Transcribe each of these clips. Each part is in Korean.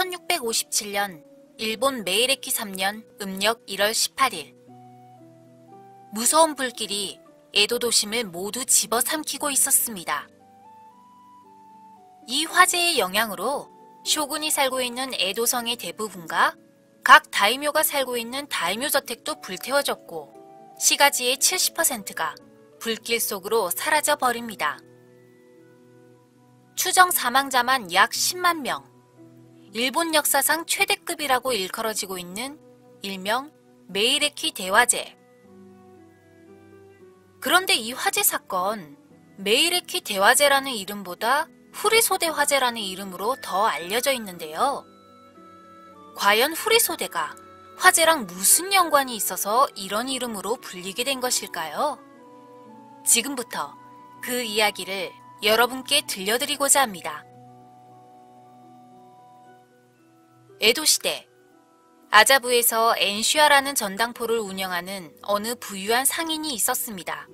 1657년 일본 메이레키 3년 음력 1월 18일 무서운 불길이 에도 도심을 모두 집어삼키고 있었습니다. 이 화재의 영향으로 쇼군이 살고 있는 에도성의 대부분과 각 다이묘가 살고 있는 다이묘 저택도 불태워졌고 시가지의 70%가 불길 속으로 사라져 버립니다. 추정 사망자만 약 10만 명, 일본 역사상 최대급이라고 일컬어지고 있는 일명 메이레키 대화재. 그런데 이 화재 사건, 메이레키 대화재라는 이름보다 후리소대 화재라는 이름으로 더 알려져 있는데요. 과연 후리소대가 화재랑 무슨 연관이 있어서 이런 이름으로 불리게 된 것일까요? 지금부터 그 이야기를 여러분께 들려드리고자 합니다. 에도시대, 아자부에서 엔슈아라는 전당포를 운영하는 어느 부유한 상인이 있었습니다.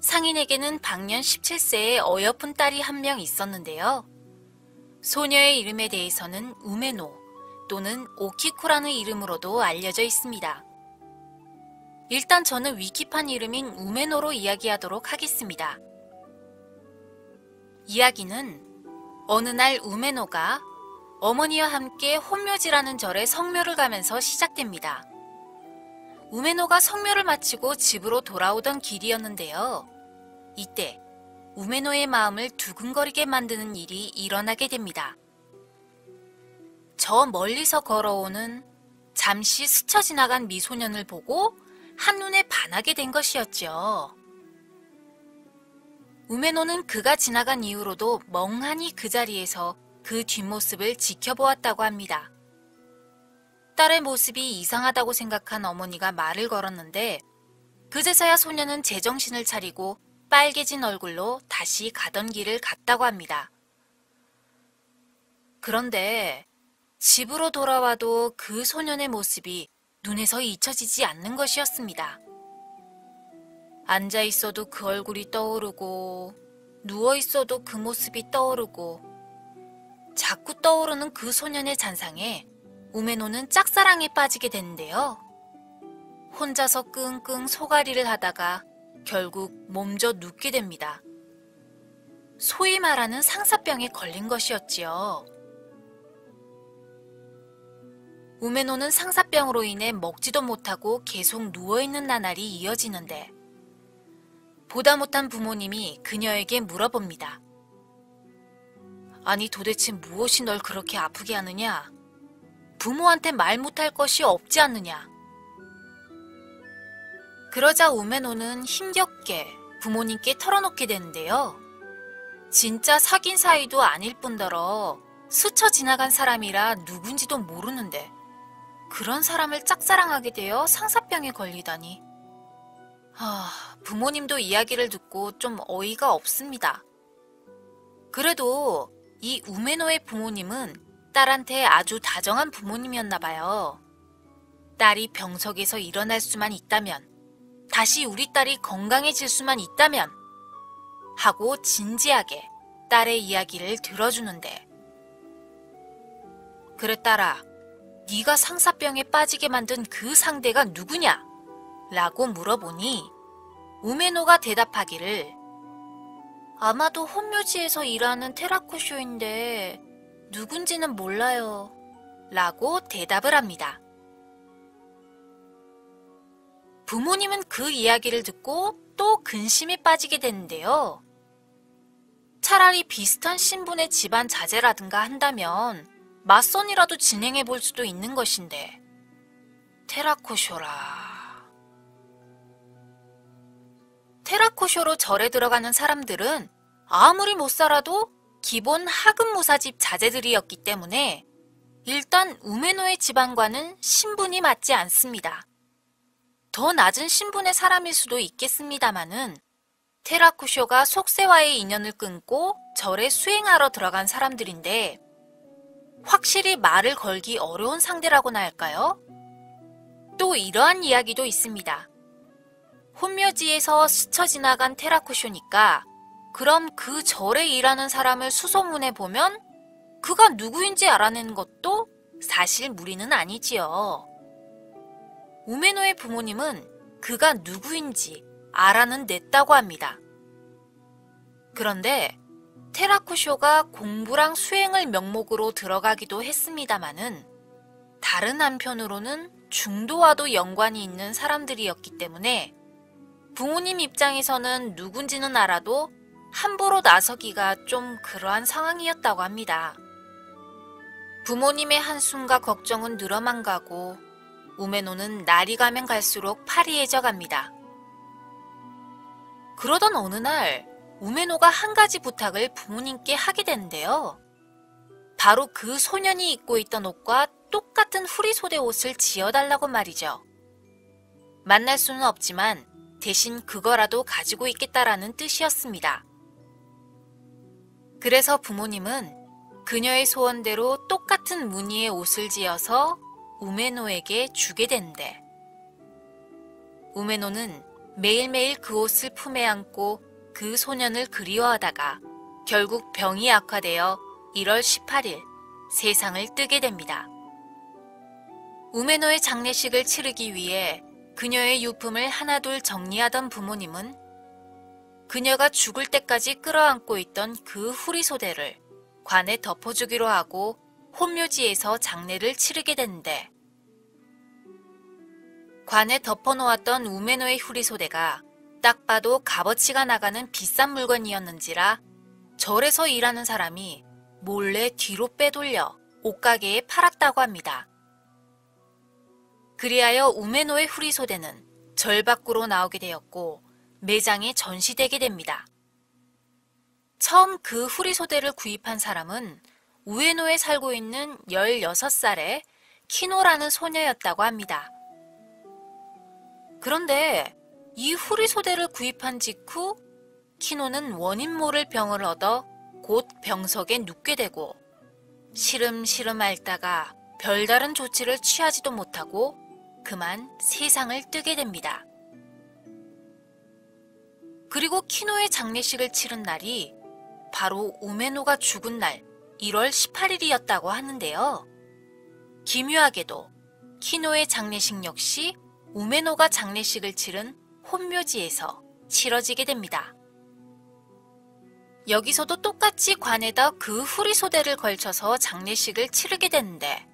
상인에게는 방년 17세의 어여쁜 딸이 한 명 있었는데요. 소녀의 이름에 대해서는 우메노 또는 오키코라는 이름으로도 알려져 있습니다. 일단 저는 위키판 이름인 우메노로 이야기하도록 하겠습니다. 이야기는 어느 날 우메노가 어머니와 함께 혼묘지라는 절에 성묘를 가면서 시작됩니다. 우메노가 성묘를 마치고 집으로 돌아오던 길이었는데요. 이때 우메노의 마음을 두근거리게 만드는 일이 일어나게 됩니다. 저 멀리서 걸어오는 잠시 스쳐 지나간 미소년을 보고 한눈에 반하게 된 것이었죠. 우메노는 그가 지나간 이후로도 멍하니 그 자리에서 그 뒷모습을 지켜보았다고 합니다. 딸의 모습이 이상하다고 생각한 어머니가 말을 걸었는데 그제서야 소녀는 제정신을 차리고 빨개진 얼굴로 다시 가던 길을 갔다고 합니다. 그런데 집으로 돌아와도 그 소년의 모습이 눈에서 잊혀지지 않는 것이었습니다. 앉아있어도 그 얼굴이 떠오르고 누워있어도 그 모습이 떠오르고 자꾸 떠오르는 그 소년의 잔상에 우메노는 짝사랑에 빠지게 되는데요. 혼자서 끙끙 소가리를 하다가 결국 몸져 눕게 됩니다. 소위 말하는 상사병에 걸린 것이었지요. 우메노는 상사병으로 인해 먹지도 못하고 계속 누워있는 나날이 이어지는데 보다 못한 부모님이 그녀에게 물어봅니다. 아니 도대체 무엇이 널 그렇게 아프게 하느냐? 부모한테 말 못할 것이 없지 않느냐? 그러자 우메노는 힘겹게 부모님께 털어놓게 되는데요. 진짜 사귄 사이도 아닐 뿐더러 스쳐 지나간 사람이라 누군지도 모르는데 그런 사람을 짝사랑하게 되어 상사병에 걸리다니. 부모님도 이야기를 듣고 좀 어이가 없습니다. 그래도 이 우메노의 부모님은 딸한테 아주 다정한 부모님이었나 봐요. 딸이 병석에서 일어날 수만 있다면, 다시 우리 딸이 건강해질 수만 있다면 하고 진지하게 딸의 이야기를 들어주는데 그래 딸아, 네가 상사병에 빠지게 만든 그 상대가 누구냐? 라고 물어보니 우메노가 대답하기를 아마도 혼묘지에서 일하는 테라코쇼인데 누군지는 몰라요 라고 대답을 합니다. 부모님은 그 이야기를 듣고 또 근심에 빠지게 되는데요. 차라리 비슷한 신분의 집안 자제라든가 한다면 맞선이라도 진행해 볼 수도 있는 것인데 테라코쇼라. 테라코쇼로 절에 들어가는 사람들은 아무리 못 살아도 기본 하급무사집 자제들이었기 때문에 일단 우메노의 집안과는 신분이 맞지 않습니다. 더 낮은 신분의 사람일 수도 있겠습니다마는 테라코쇼가 속세와의 인연을 끊고 절에 수행하러 들어간 사람들인데 확실히 말을 걸기 어려운 상대라고나 할까요? 또 이러한 이야기도 있습니다. 혼묘지에서 스쳐 지나간 테라코쇼니까 그럼 그 절에 일하는 사람을 수소문해 보면 그가 누구인지 알아낸 것도 사실 무리는 아니지요. 우메노의 부모님은 그가 누구인지 알아는 냈다고 합니다. 그런데 테라쿠쇼가 공부랑 수행을 명목으로 들어가기도 했습니다마는 다른 한편으로는 중도와도 연관이 있는 사람들이었기 때문에 부모님 입장에서는 누군지는 알아도 함부로 나서기가 좀 그러한 상황이었다고 합니다. 부모님의 한숨과 걱정은 늘어만 가고 우메노는 날이 가면 갈수록 파리해져 갑니다. 그러던 어느 날 우메노가 한 가지 부탁을 부모님께 하게 되는데요. 바로 그 소년이 입고 있던 옷과 똑같은 후리소대 옷을 지어달라고 말이죠. 만날 수는 없지만 대신 그거라도 가지고 있겠다라는 뜻이었습니다. 그래서 부모님은 그녀의 소원대로 똑같은 무늬의 옷을 지어서 우메노에게 주게 된대. 우메노는 매일매일 그 옷을 품에 안고 그 소년을 그리워하다가 결국 병이 악화되어 1월 18일 세상을 뜨게 됩니다. 우메노의 장례식을 치르기 위해 그녀의 유품을 하나둘 정리하던 부모님은 그녀가 죽을 때까지 끌어안고 있던 그 후리소대를 관에 덮어주기로 하고 혼묘지에서 장례를 치르게 되는데, 관에 덮어놓았던 우메노의 후리소대가 딱 봐도 값어치가 나가는 비싼 물건이었는지라 절에서 일하는 사람이 몰래 뒤로 빼돌려 옷가게에 팔았다고 합니다. 그리하여 우메노의 후리소대는 절 밖으로 나오게 되었고 매장에 전시되게 됩니다. 처음 그 후리소대를 구입한 사람은 우에노에 살고 있는 16살의 키노라는 소녀였다고 합니다. 그런데 이 후리소대를 구입한 직후 키노는 원인 모를 병을 얻어 곧 병석에 눕게 되고 시름시름 앓다가 별다른 조치를 취하지도 못하고 그만 세상을 뜨게 됩니다. 그리고 키노의 장례식을 치른 날이 바로 우메노가 죽은 날 1월 18일이었다고 하는데요. 기묘하게도 키노의 장례식 역시 우메노가 장례식을 치른 혼묘지에서 치러지게 됩니다. 여기서도 똑같이 관에다 그 후리소대를 걸쳐서 장례식을 치르게 되는데,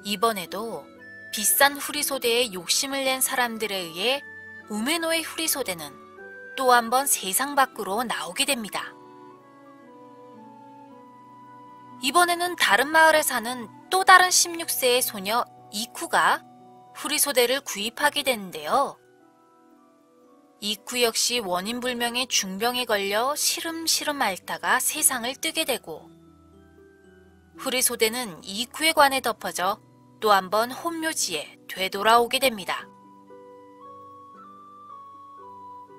이번에도 비싼 후리소대에 욕심을 낸 사람들에 의해 우메노의 후리소대는 또 한 번 세상 밖으로 나오게 됩니다. 이번에는 다른 마을에 사는 또 다른 16세의 소녀 이쿠가 후리소대를 구입하게 되는데요. 이쿠 역시 원인 불명의 중병에 걸려 시름시름 앓다가 세상을 뜨게 되고, 후리소대는 이쿠의 관에 덮어져 또 한 번 혼묘지에 되돌아오게 됩니다.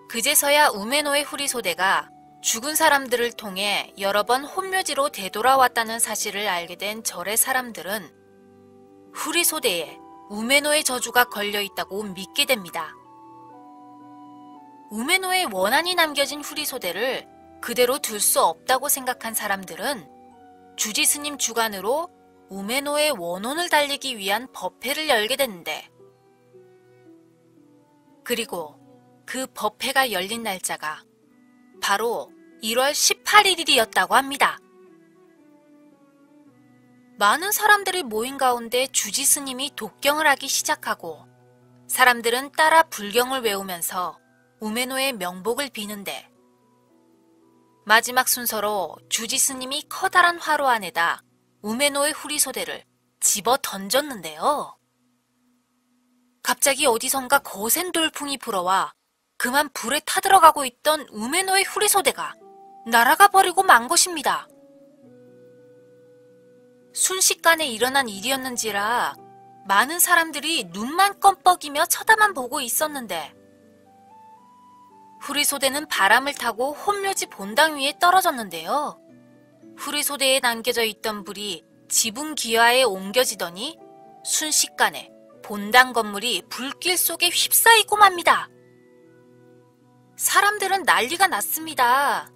그제서야 우메노의 후리소대가 죽은 사람들을 통해 여러 번 혼묘지로 되돌아왔다는 사실을 알게 된 절의 사람들은 후리소대에 우메노의 저주가 걸려있다고 믿게 됩니다. 우메노의 원한이 남겨진 후리소대를 그대로 둘 수 없다고 생각한 사람들은 주지스님 주관으로 우메노의 원혼을 달리기 위한 법회를 열게 됐는데, 그리고 그 법회가 열린 날짜가 바로 1월 18일이었다고 합니다. 많은 사람들이 모인 가운데 주지스님이 독경을 하기 시작하고 사람들은 따라 불경을 외우면서 우메노의 명복을 비는데, 마지막 순서로 주지스님이 커다란 화로 안에다 우메노의 후리소대를 집어 던졌는데요. 갑자기 어디선가 거센 돌풍이 불어와 그만 불에 타들어가고 있던 우메노의 후리소대가 날아가 버리고 만 것입니다. 순식간에 일어난 일이었는지라 많은 사람들이 눈만 껌뻑이며 쳐다만 보고 있었는데, 후리소대는 바람을 타고 혼묘지 본당 위에 떨어졌는데요. 후리소대에 남겨져 있던 불이 지붕 기와에 옮겨지더니 순식간에 본당 건물이 불길 속에 휩싸이고 맙니다. 사람들은 난리가 났습니다.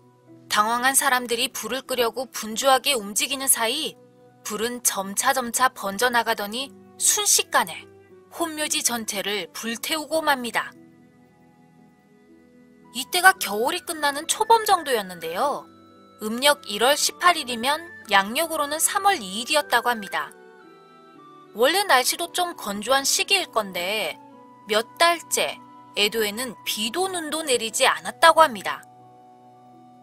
당황한 사람들이 불을 끄려고 분주하게 움직이는 사이 불은 점차 번져나가더니 순식간에 혼묘지 전체를 불태우고 맙니다. 이때가 겨울이 끝나는 초봄 정도였는데요. 음력 1월 18일이면 양력으로는 3월 2일이었다고 합니다. 원래 날씨도 좀 건조한 시기일 건데 몇 달째 에도에는 비도 눈도 내리지 않았다고 합니다.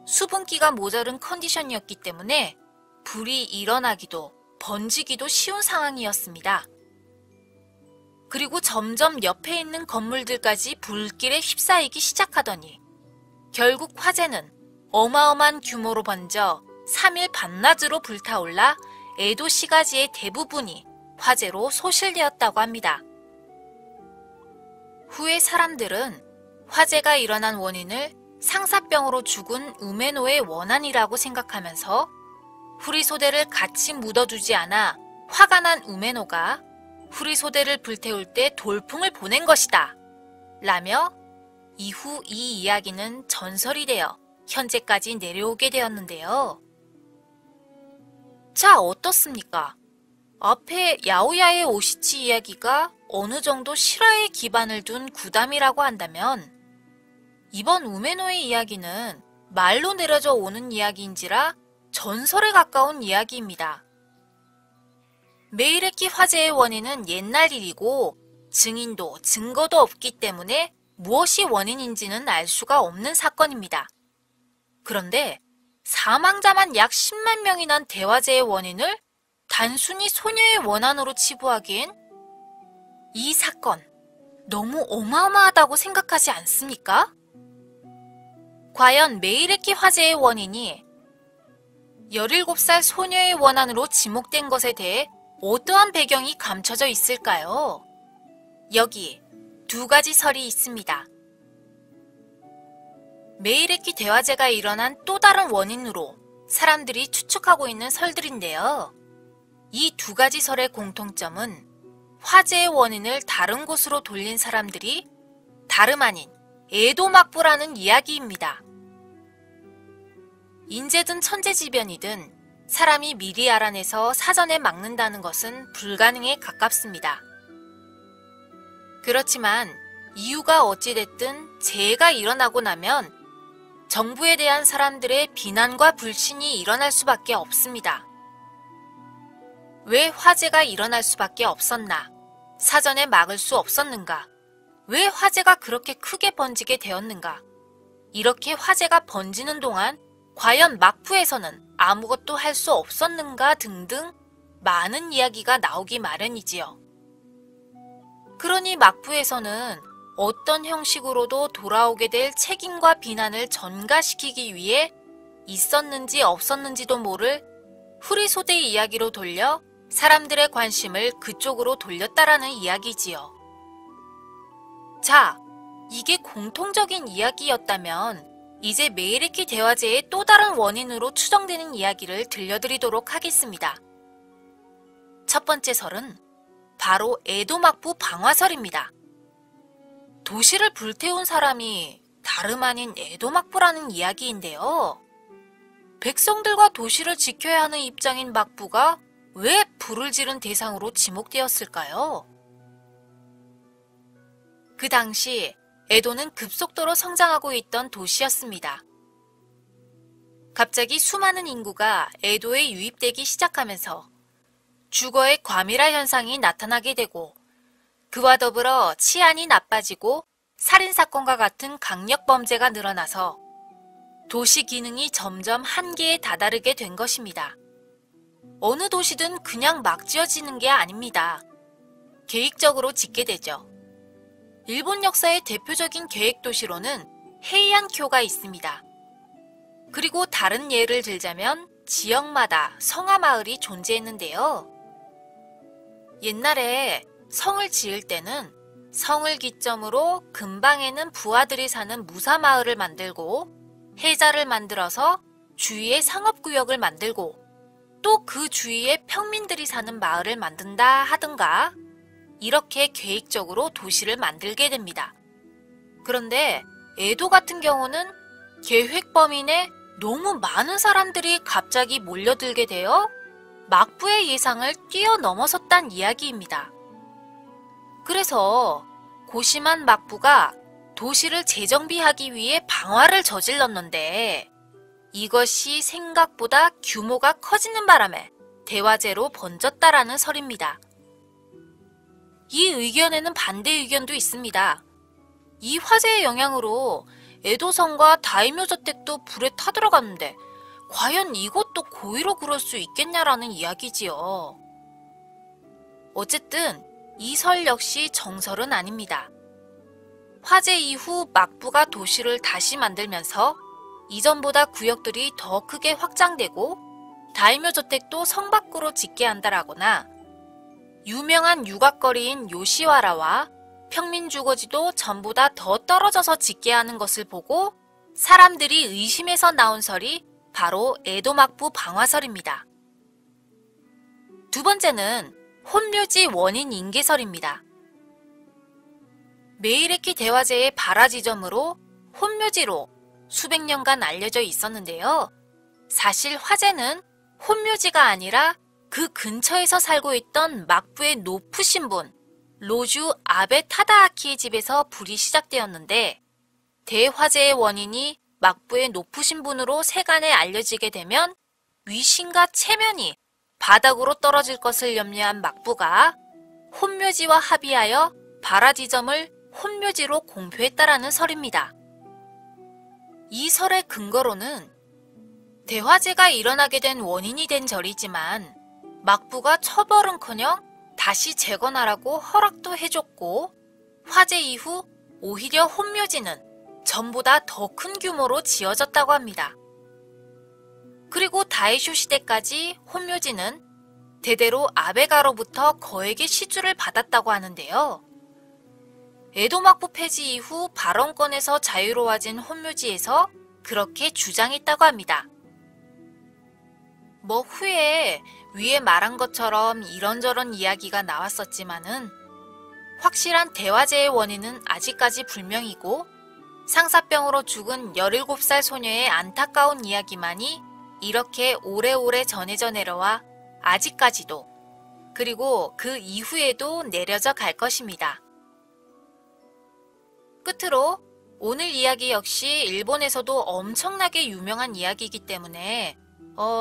수분기가 모자른 컨디션이었기 때문에 불이 일어나기도 번지기도 쉬운 상황이었습니다. 그리고 점점 옆에 있는 건물들까지 불길에 휩싸이기 시작하더니 결국 화재는 어마어마한 규모로 번져 3일 반나절로 불타올라 에도 시가지의 대부분이 화재로 소실되었다고 합니다. 후에 사람들은 화재가 일어난 원인을 상사병으로 죽은 우메노의 원한이라고 생각하면서 후리소대를 같이 묻어두지 않아 화가 난 우메노가 후리소대를 불태울 때 돌풍을 보낸 것이다 라며 이후 이 이야기는 전설이 되어 현재까지 내려오게 되었는데요. 자, 어떻습니까? 앞에 야오야의 오시치 이야기가 어느 정도 실화에 기반을 둔 구담이라고 한다면 이번 우메노의 이야기는 말로 내려져 오는 이야기인지라 전설에 가까운 이야기입니다. 메이레키 화재의 원인은 옛날 일이고 증인도 증거도 없기 때문에 무엇이 원인인지는 알 수가 없는 사건입니다. 그런데 사망자만 약 10만 명이 난 대화재의 원인을 단순히 소녀의 원한으로 치부하기엔 이 사건 너무 어마어마하다고 생각하지 않습니까? 과연 메이레키 화재의 원인이 17살 소녀의 원한으로 지목된 것에 대해 어떠한 배경이 감춰져 있을까요? 여기 두 가지 설이 있습니다. 메이레키 대화재가 일어난 또 다른 원인으로 사람들이 추측하고 있는 설들인데요. 이 두 가지 설의 공통점은 화재의 원인을 다른 곳으로 돌린 사람들이 다름 아닌 에도 막부라는 이야기입니다. 인재든 천재지변이든 사람이 미리 알아내서 사전에 막는다는 것은 불가능에 가깝습니다. 그렇지만 이유가 어찌됐든 재해가 일어나고 나면 정부에 대한 사람들의 비난과 불신이 일어날 수밖에 없습니다. 왜 화재가 일어날 수밖에 없었나? 사전에 막을 수 없었는가? 왜 화재가 그렇게 크게 번지게 되었는가? 이렇게 화재가 번지는 동안 과연 막부에서는 아무것도 할 수 없었는가 등등 많은 이야기가 나오기 마련이지요. 그러니 막부에서는 어떤 형식으로도 돌아오게 될 책임과 비난을 전가시키기 위해 있었는지 없었는지도 모를 후리소대 이야기로 돌려 사람들의 관심을 그쪽으로 돌렸다라는 이야기지요. 자, 이게 공통적인 이야기였다면 이제 메이레키 대화재의 또 다른 원인으로 추정되는 이야기를 들려드리도록 하겠습니다. 첫 번째 설은 바로 에도 막부 방화설입니다. 도시를 불태운 사람이 다름 아닌 에도 막부라는 이야기인데요. 백성들과 도시를 지켜야 하는 입장인 막부가 왜 불을 지른 대상으로 지목되었을까요? 그 당시 에도는 급속도로 성장하고 있던 도시였습니다. 갑자기 수많은 인구가 에도에 유입되기 시작하면서 주거의 과밀화 현상이 나타나게 되고 그와 더불어 치안이 나빠지고 살인사건과 같은 강력범죄가 늘어나서 도시 기능이 점점 한계에 다다르게 된 것입니다. 어느 도시든 그냥 막 지어지는 게 아닙니다. 계획적으로 짓게 되죠. 일본 역사의 대표적인 계획도시로는 헤이안쿄가 있습니다. 그리고 다른 예를 들자면 지역마다 성화마을이 존재했는데요. 옛날에 성을 지을 때는 성을 기점으로 근방에는 부하들이 사는 무사마을을 만들고 해자를 만들어서 주위에 상업구역을 만들고 또 그 주위에 평민들이 사는 마을을 만든다 하든가 이렇게 계획적으로 도시를 만들게 됩니다. 그런데 에도 같은 경우는 계획 범위 내 너무 많은 사람들이 갑자기 몰려들게 되어 막부의 예상을 뛰어넘어섰단 이야기입니다. 그래서 고심한 막부가 도시를 재정비하기 위해 방화를 저질렀는데 이것이 생각보다 규모가 커지는 바람에 대화제로 번졌다라는 설입니다. 이 의견에는 반대 의견도 있습니다. 이 화재의 영향으로 에도성과 다이묘 저택도 불에 타들어갔는데 과연 이것도 고의로 그럴 수 있겠냐라는 이야기지요. 어쨌든 이 설 역시 정설은 아닙니다. 화재 이후 막부가 도시를 다시 만들면서 이전보다 구역들이 더 크게 확장되고 다이묘 저택도 성 밖으로 짓게 한다라거나 유명한 유곽거리인 요시와라와 평민 주거지도 전보다 더 떨어져서 짓게 하는 것을 보고 사람들이 의심해서 나온 설이 바로 에도 막부 방화설입니다. 두 번째는 혼묘지 원인 인계설입니다. 메이레키 대화제의 발화 지점으로 혼묘지로 수백 년간 알려져 있었는데요. 사실 화재는 혼묘지가 아니라 그 근처에서 살고 있던 막부의 높으신 분 로주 아베 타다아키의 집에서 불이 시작되었는데 대화재의 원인이 막부의 높으신 분으로 세간에 알려지게 되면 위신과 체면이 바닥으로 떨어질 것을 염려한 막부가 혼묘지와 합의하여 발화 지점을 혼묘지로 공표했다라는 설입니다. 이 설의 근거로는 대화재가 일어나게 된 원인이 된 절이지만 막부가 처벌은커녕 다시 재건하라고 허락도 해줬고 화재 이후 오히려 혼묘지는 전보다 더 큰 규모로 지어졌다고 합니다. 그리고 다이쇼 시대까지 혼묘지는 대대로 아베가로부터 거액의 시주를 받았다고 하는데요. 에도 막부 폐지 이후 발언권에서 자유로워진 혼묘지에서 그렇게 주장했다고 합니다. 뭐 후에 위에 말한 것처럼 이런저런 이야기가 나왔었지만은 확실한 대화재의 원인은 아직까지 불명이고 상사병으로 죽은 17살 소녀의 안타까운 이야기만이 이렇게 오래오래 전해져 내려와 아직까지도 그리고 그 이후에도 내려져 갈 것입니다. 끝으로 오늘 이야기 역시 일본에서도 엄청나게 유명한 이야기이기 때문에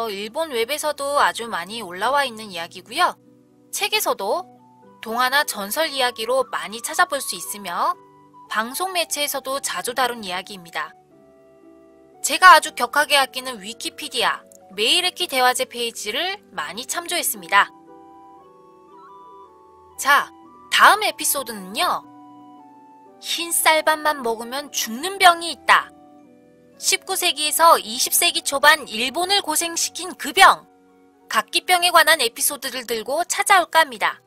일본 웹에서도 아주 많이 올라와 있는 이야기고요. 책에서도 동화나 전설 이야기로 많이 찾아볼 수 있으며 방송 매체에서도 자주 다룬 이야기입니다. 제가 아주 격하게 아끼는 위키피디아 메이레키 대화제 페이지를 많이 참조했습니다. 자, 다음 에피소드는요. 흰 쌀밥만 먹으면 죽는 병이 있다. 19세기에서 20세기 초반 일본을 고생시킨 그 병, 각기병에 관한 에피소드를 들고 찾아올까 합니다.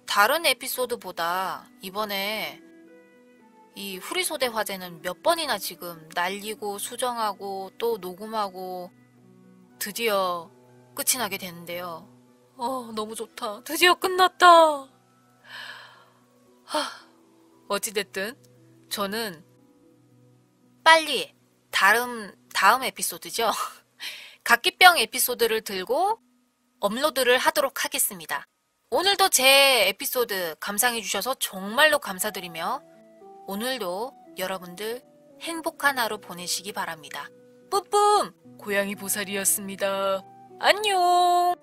다른 에피소드보다 이번에 이 후리소대 화재는 몇 번이나 지금 날리고 수정하고 또 녹음하고 드디어 끝이 나게 되는데요. 너무 좋다. 드디어 끝났다. 어찌됐든 저는 빨리 다음 에피소드죠. 각기병 에피소드를 들고 업로드를 하도록 하겠습니다. 오늘도 제 에피소드 감상해주셔서 정말로 감사드리며 오늘도 여러분들 행복한 하루 보내시기 바랍니다. 뿌뿜! 고양이 보살이었습니다. 안녕!